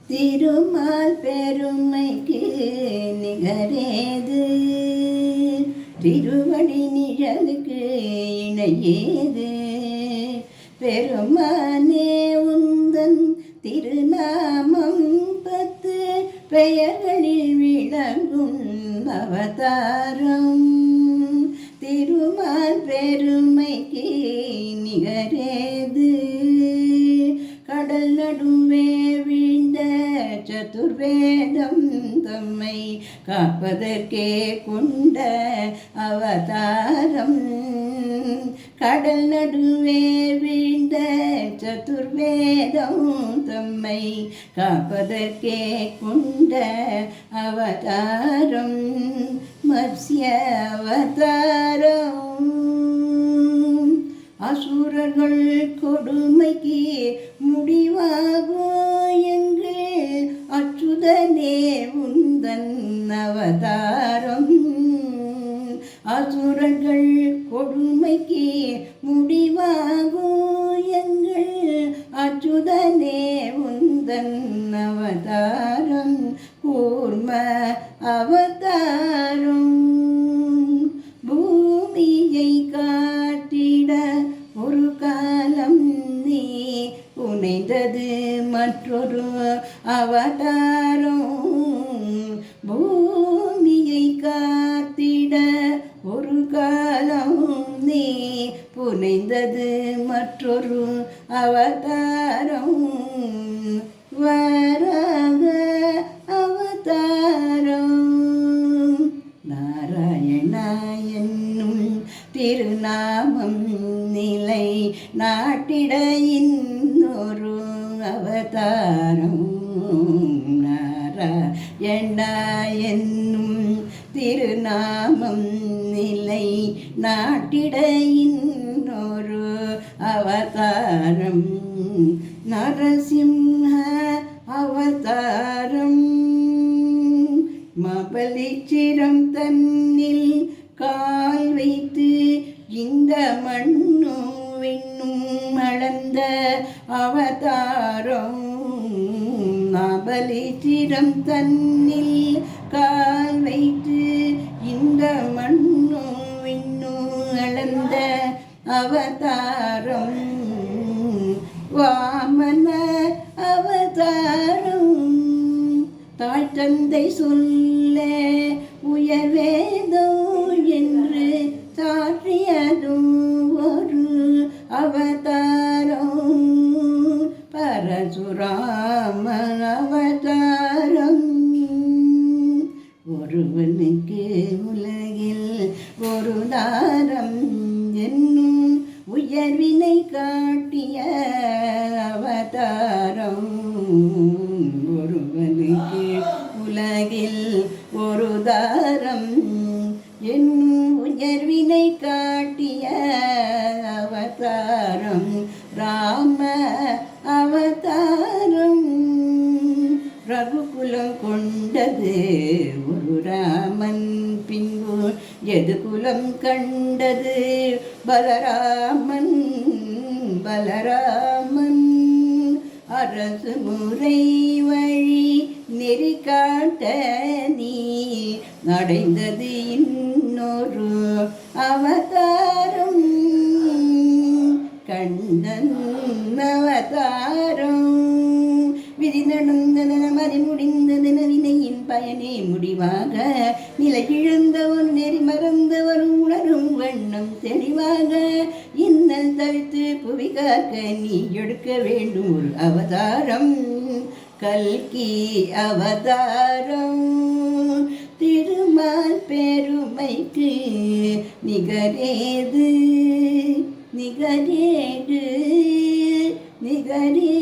திருமால் பெருமைக்கு நிகரேது, திருவடி நிழலுக்கு இணையேது. பெருமானே உந்தன் திருநாமம் 10 பெயர்களில் விளங்கும் அவதாரம். திருமால் பெருமைக்கு நிகரேது, கடல் நடுவே வீழ்ந்த சதுர்வேதம் தம்மை காப்பதற்கே கொண்ட அவதாரம். கடல் நடுவே வீழ்ந்த சதுர்வேதம் தம்மை காப்பதற்கே கொண்ட அவதாரம். மத்ஸ்ய அவதாரம். அசுரர்கள் கொடுமைக்கு முடிவாகும் எங்கள் அச்சுதனே உந்தன் அவதாரம். அசுரர்கள் கொடுமைக்கு முடிவாகும் எங்கள் அச்சுதனே உந்தன் அவதாரம். கூர்ம அவதாரம். பூமியை காட்டிட ஒரு காலம் நீ புனைந்தது மற்றொரு அவதாரம். பூமியை காத்திட ஒரு காலம் நீ புனைந்தது மற்றொரு அவதாரம். வராக அவதாரம். நாராயணா என்னும் திருநாமம் நிலை நாட்டிட இன்னொரு அவதாரம். நாராயணா என்னும் திருநாமம் நிலை நாட்டிட இன்னொரு அவதாரம். நரசிம்ஹ அவதாரம். மபலிச்சிரம் தன்னில் கால் வைத்து இந்த மண்ணும் விண்ணும் அளந்த அவதாரம். மபலிச்சிரம் தன்னில் கால் வைத்து இந்த மண்ணும் விண்ணும் அளந்த அவதாரம். வாமன அவதாரம். தாய் தந்தை சொல்ல உயர்வேதம் என்று சாற்றியதும் ஒரு அவதாரம். பரசுராம அவதாரம். ஒருவனுக்கு உலகில் ஒரு தாரம் என்னும் உயர்வினை காட்டிய அவதாரம். ஒருவனுக்கு உலகில் ஒரு தாரம் என்னும் உயர்வினை காட்டிய அவதாரம். ராம அவதாரம். ரகுகுலம் கொண்டது ஒரு ராமன், பின்பு எது குலம் கண்டது பலராமன். பலராமன் அரசு முறை வழி நெறி காட்ட நீ அடைந்தது இன்னொரு அவதாரம். கண்ணன் அவதாரம். விதி நடந்தன மதி முடிந்ததென வினையின் பயனே முடிவாக நிலை இழந்தவன் நெறி மறந்தவன் உணரும் வண்ணம் தெளிவாக இன்னல் தவித்து புவி காக்க நீ எடுக்க வேண்டும் ஒரு அவதாரம். கல்கி அவதாரம். திருமால் பெருமைக்கு நிகரேது, நிகரேது, நிகரே